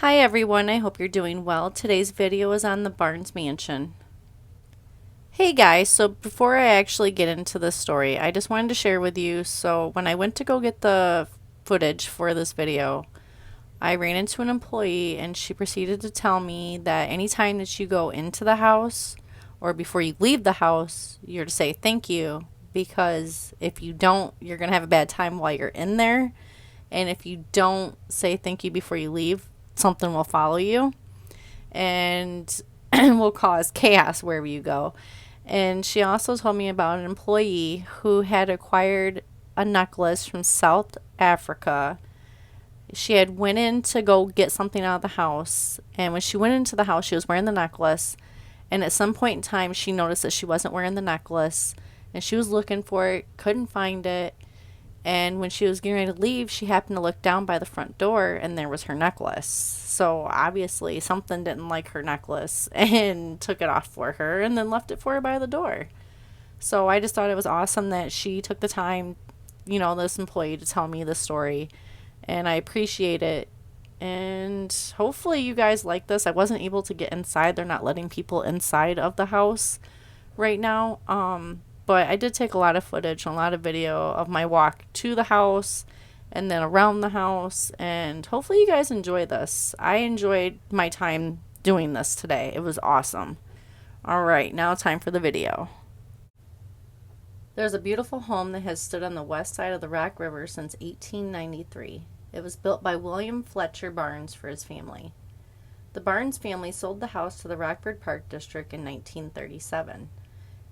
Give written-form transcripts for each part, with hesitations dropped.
Hi everyone, I hope you're doing well. Today's video is on the Barnes Mansion. Hey guys, so before I actually get into the story, I just wanted to share with you, so when I went to go get the footage for this video, I ran into an employee and she proceeded to tell me that anytime that you go into the house or before you leave the house, you're to say thank you, because if you don't, you're going to have a bad time while you're in there. And if you don't say thank you before you leave, something will follow you and will cause chaos wherever you go. And she also told me about an employee who had acquired a necklace from South Africa. She had went in to go get something out of the house, and when she went into the house, she was wearing the necklace, and at some point in time, she noticed that she wasn't wearing the necklace, and she was looking for it, couldn't find it. And when she was getting ready to leave, she happened to look down by the front door, and there was her necklace. So obviously something didn't like her necklace and took it off for her and then left it for her by the door. So I just thought it was awesome that she took the time, this employee, to tell me this story. And I appreciate it. And hopefully you guys like this. I wasn't able to get inside. They're not letting people inside of the house right now. But I did take a lot of footage and a lot of video of my walk to the house and then around the house, and hopefully you guys enjoy this. I enjoyed my time doing this today. It was awesome. Alright, now time for the video. There's a beautiful home that has stood on the west side of the Rock River since 1893. It was built by William Fletcher Barnes for his family. The Barnes family sold the house to the Rockford Park District in 1937.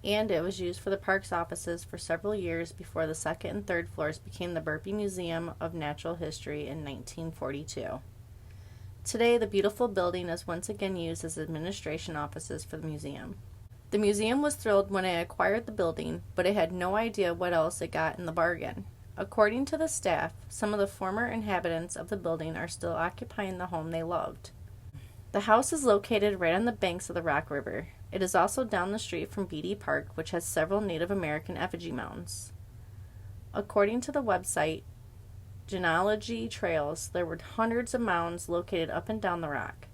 And it was used for the park's offices for several years before the second and third floors became the Burpee Museum of Natural History in 1942. Today, the beautiful building is once again used as administration offices for the museum. The museum was thrilled when it acquired the building, but it had no idea what else it got in the bargain. According to the staff, some of the former inhabitants of the building are still occupying the home they loved. The house is located right on the banks of the Rock River. It is also down the street from Beatty Park, which has several Native American effigy mounds. According to the website Genealogy Trails, there were hundreds of mounds located up and down the rock.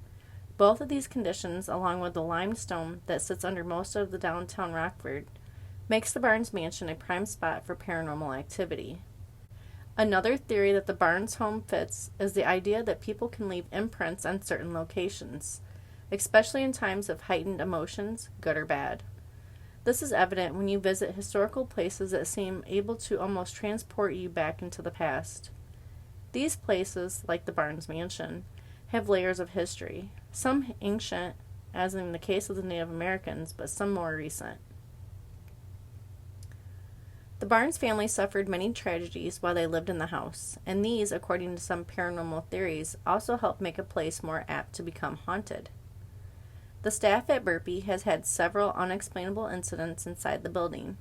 Both of these conditions, along with the limestone that sits under most of the downtown Rockford, makes the Barnes Mansion a prime spot for paranormal activity. Another theory that the Barnes home fits is the idea that people can leave imprints on certain locations, especially in times of heightened emotions, good or bad. This is evident when you visit historical places that seem able to almost transport you back into the past. These places, like the Barnes Mansion, have layers of history, some ancient, as in the case of the Native Americans, but some more recent. The Barnes family suffered many tragedies while they lived in the house, and these, according to some paranormal theories, also helped make a place more apt to become haunted. The staff at Burpee has had several unexplainable incidents inside the building.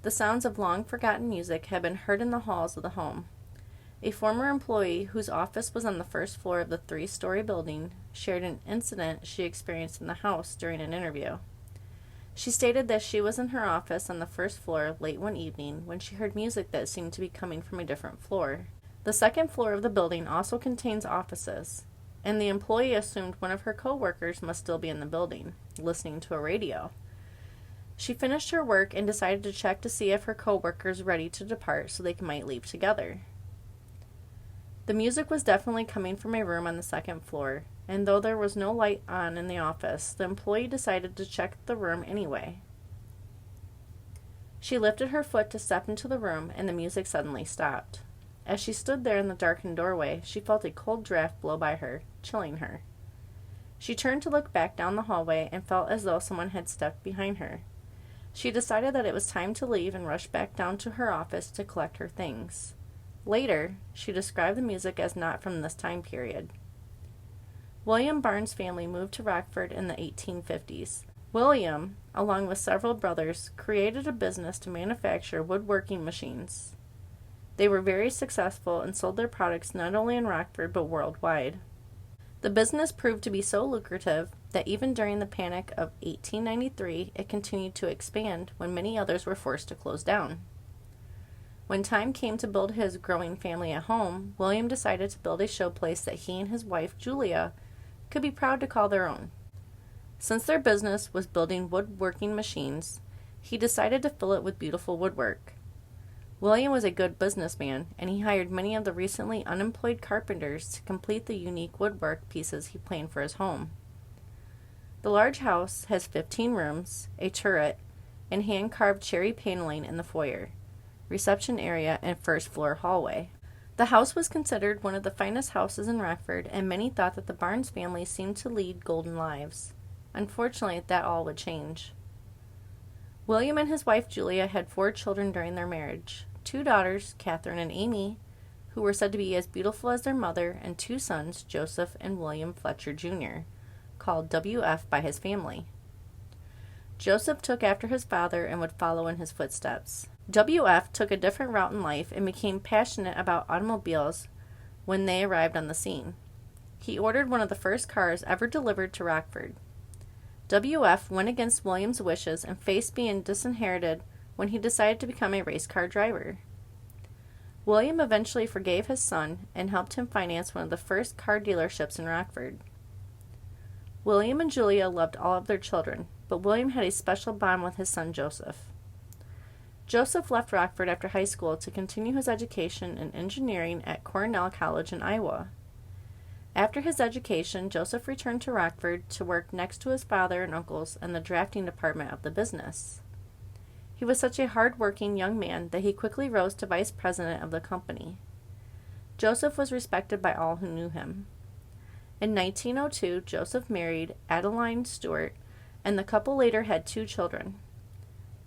The sounds of long-forgotten music have been heard in the halls of the home. A former employee whose office was on the first floor of the three-story building shared an incident she experienced in the house during an interview. She stated that she was in her office on the first floor late one evening when she heard music that seemed to be coming from a different floor. The second floor of the building also contains offices, and the employee assumed one of her co-workers must still be in the building, listening to a radio. She finished her work and decided to check to see if her co-workers were ready to depart so they might leave together. The music was definitely coming from a room on the second floor, and though there was no light on in the office, the employee decided to check the room anyway. She lifted her foot to step into the room, and the music suddenly stopped. As she stood there in the darkened doorway, she felt a cold draft blow by her, chilling her. She turned to look back down the hallway and felt as though someone had stepped behind her. She decided that it was time to leave and rushed back down to her office to collect her things. Later, she described the music as not from this time period. William Barnes' family moved to Rockford in the 1850s. William, along with several brothers, created a business to manufacture woodworking machines. They were very successful and sold their products not only in Rockford but worldwide. The business proved to be so lucrative that even during the Panic of 1893, it continued to expand when many others were forced to close down. When time came to build his growing family at home, William decided to build a showplace that he and his wife, Julia, could be proud to call their own. Since their business was building woodworking machines, he decided to fill it with beautiful woodwork. William was a good businessman, and he hired many of the recently unemployed carpenters to complete the unique woodwork pieces he planned for his home. The large house has 15 rooms, a turret, and hand-carved cherry paneling in the foyer, reception area, and first-floor hallway. The house was considered one of the finest houses in Rockford, and many thought that the Barnes family seemed to lead golden lives. Unfortunately, that all would change. William and his wife Julia had 4 children during their marriage, 2 daughters, Catherine and Amy, who were said to be as beautiful as their mother, and 2 sons, Joseph and William Fletcher Jr., called WF by his family. Joseph took after his father and would follow in his footsteps. WF took a different route in life and became passionate about automobiles when they arrived on the scene. He ordered one of the first cars ever delivered to Rockford. WF went against William's wishes and faced being disinherited when he decided to become a race car driver. William eventually forgave his son and helped him finance one of the first car dealerships in Rockford. William and Julia loved all of their children, but William had a special bond with his son Joseph. Joseph left Rockford after high school to continue his education in engineering at Cornell College in Iowa. After his education, Joseph returned to Rockford to work next to his father and uncles in the drafting department of the business. He was such a hard-working young man that he quickly rose to vice president of the company. Joseph was respected by all who knew him. In 1902, Joseph married Adeline Stewart, and the couple later had 2 children.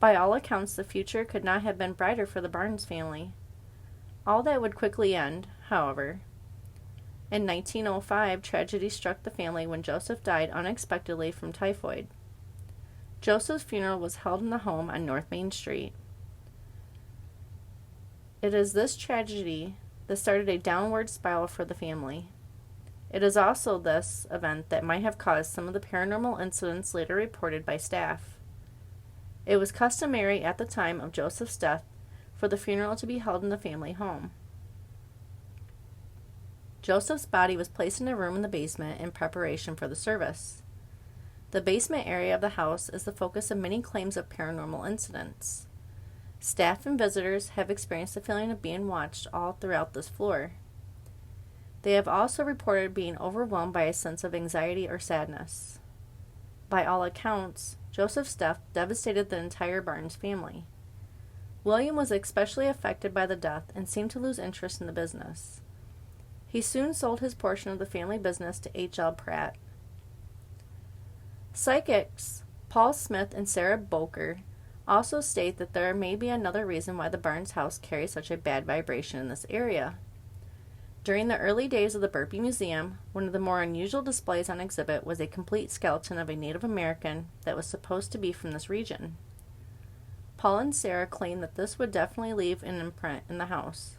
By all accounts, the future could not have been brighter for the Barnes family. All that would quickly end, however. In 1905, tragedy struck the family when Joseph died unexpectedly from typhoid. Joseph's funeral was held in the home on North Main Street. It is this tragedy that started a downward spiral for the family. It is also this event that might have caused some of the paranormal incidents later reported by staff. It was customary at the time of Joseph's death for the funeral to be held in the family home. Joseph's body was placed in a room in the basement in preparation for the service. The basement area of the house is the focus of many claims of paranormal incidents. Staff and visitors have experienced the feeling of being watched all throughout this floor. They have also reported being overwhelmed by a sense of anxiety or sadness. By all accounts, Joseph's death devastated the entire Barnes family. William was especially affected by the death and seemed to lose interest in the business. He soon sold his portion of the family business to H.L. Pratt. Psychics Paul Smith and Sarah Boker also state that there may be another reason why the Barnes house carries such a bad vibration in this area. During the early days of the Burpee Museum, one of the more unusual displays on exhibit was a complete skeleton of a Native American that was supposed to be from this region. Paul and Sarah claimed that this would definitely leave an imprint in the house.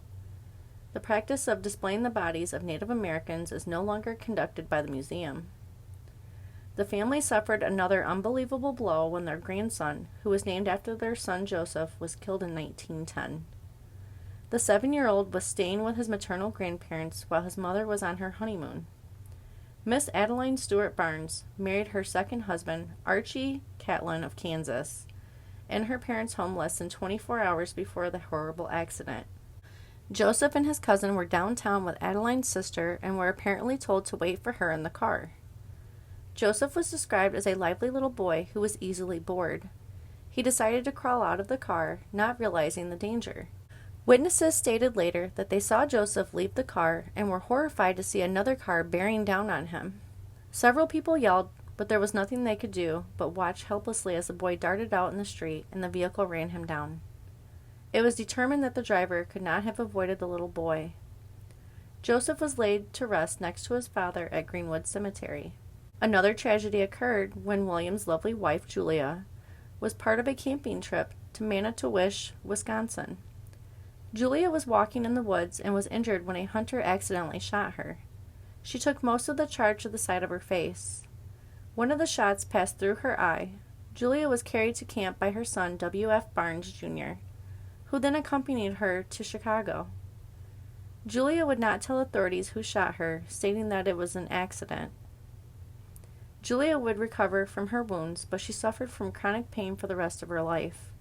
The practice of displaying the bodies of Native Americans is no longer conducted by the museum. The family suffered another unbelievable blow when their grandson, who was named after their son Joseph, was killed in 1910. The 7-year-old was staying with his maternal grandparents while his mother was on her honeymoon. Miss Adeline Stewart Barnes married her second husband, Archie Catlin of Kansas, in her parents' home less than 24 hours before the horrible accident. Joseph and his cousin were downtown with Adeline's sister and were apparently told to wait for her in the car. Joseph was described as a lively little boy who was easily bored. He decided to crawl out of the car, not realizing the danger. Witnesses stated later that they saw Joseph leave the car and were horrified to see another car bearing down on him. Several people yelled, but there was nothing they could do but watch helplessly as the boy darted out in the street and the vehicle ran him down. It was determined that the driver could not have avoided the little boy. Joseph was laid to rest next to his father at Greenwood Cemetery. Another tragedy occurred when William's lovely wife, Julia, was part of a camping trip to Manitowish, Wisconsin. Julia was walking in the woods and was injured when a hunter accidentally shot her. She took most of the charge to the side of her face. One of the shots passed through her eye. Julia was carried to camp by her son, W.F. Barnes, Jr., who then accompanied her to Chicago. Julia would not tell authorities who shot her, stating that it was an accident. Julia would recover from her wounds, but she suffered from chronic pain for the rest of her life.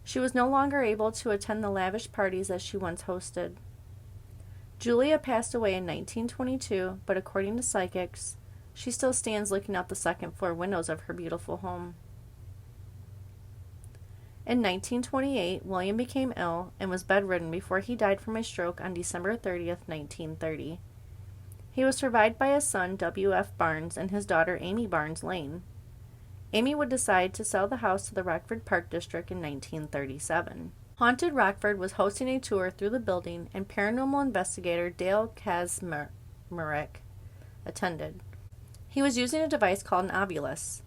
She was no longer able to attend the lavish parties that she once hosted. Julia passed away in 1922, but according to psychics, she still stands looking out the second-floor windows of her beautiful home. In 1928, William became ill and was bedridden before he died from a stroke on December 30th, 1930. He was survived by his son, W.F. Barnes, and his daughter, Amy Barnes Lane. Amy would decide to sell the house to the Rockford Park District in 1937. Haunted Rockford was hosting a tour through the building, and paranormal investigator Dale Kazmarek attended. He was using a device called an obulus.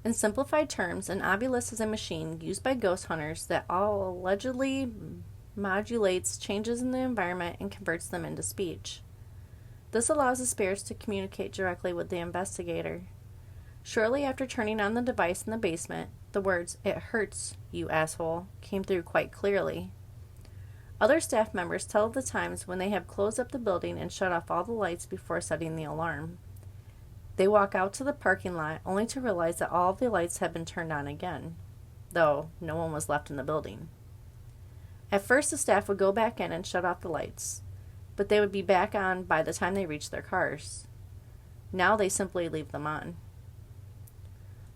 In simplified terms, an obulus is a machine used by ghost hunters that allegedly modulates changes in the environment and converts them into speech. This allows the spirits to communicate directly with the investigator. Shortly after turning on the device in the basement, the words, "It hurts, you asshole," came through quite clearly. Other staff members tell of the times when they have closed up the building and shut off all the lights before setting the alarm. They walk out to the parking lot only to realize that all of the lights have been turned on again, though no one was left in the building. At first, the staff would go back in and shut off the lights, but they would be back on by the time they reached their cars. Now they simply leave them on.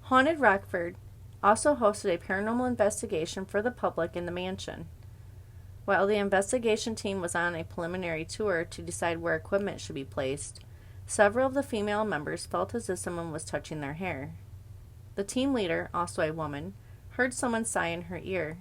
Haunted Rockford also hosted a paranormal investigation for the public in the mansion. While the investigation team was on a preliminary tour to decide where equipment should be placed, several of the female members felt as if someone was touching their hair. The team leader, also a woman, heard someone sigh in her ear.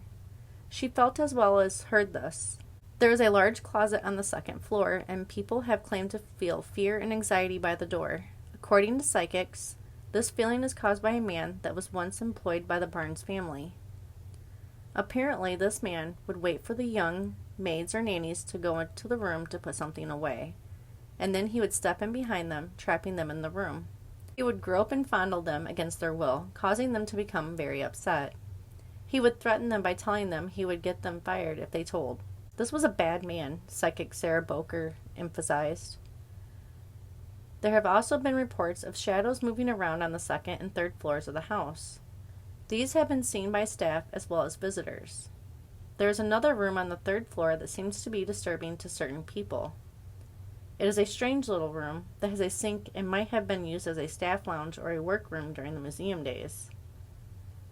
She felt as well as heard this. There is a large closet on the second floor, and people have claimed to feel fear and anxiety by the door. According to psychics, this feeling is caused by a man that was once employed by the Barnes family. Apparently, this man would wait for the young maids or nannies to go into the room to put something away, and then he would step in behind them, trapping them in the room. He would grope and fondle them against their will, causing them to become very upset. He would threaten them by telling them he would get them fired if they told. This was a bad man, psychic Sarah Boker emphasized. There have also been reports of shadows moving around on the second and third floors of the house. These have been seen by staff as well as visitors. There is another room on the third floor that seems to be disturbing to certain people. It is a strange little room that has a sink and might have been used as a staff lounge or a workroom during the museum days.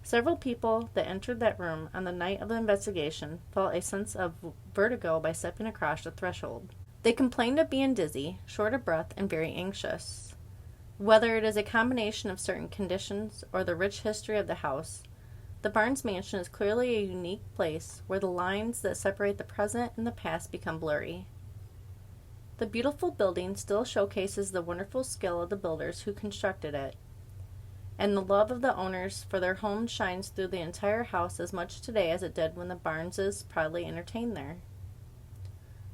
Several people that entered that room on the night of the investigation felt a sense of vertigo by stepping across the threshold. They complained of being dizzy, short of breath, and very anxious. Whether it is a combination of certain conditions or the rich history of the house, the Barnes mansion is clearly a unique place where the lines that separate the present and the past become blurry. The beautiful building still showcases the wonderful skill of the builders who constructed it, and the love of the owners for their home shines through the entire house as much today as it did when the Barneses proudly entertained there.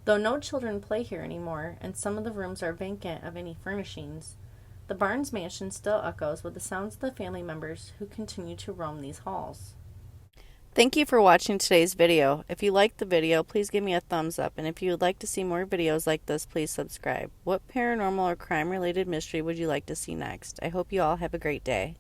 Though no children play here anymore, and some of the rooms are vacant of any furnishings, the Barnes mansion still echoes with the sounds of the family members who continue to roam these halls. Thank you for watching today's video. If you liked the video, please give me a thumbs up, and if you would like to see more videos like this, please subscribe. What paranormal or crime-related mystery would you like to see next? I hope you all have a great day.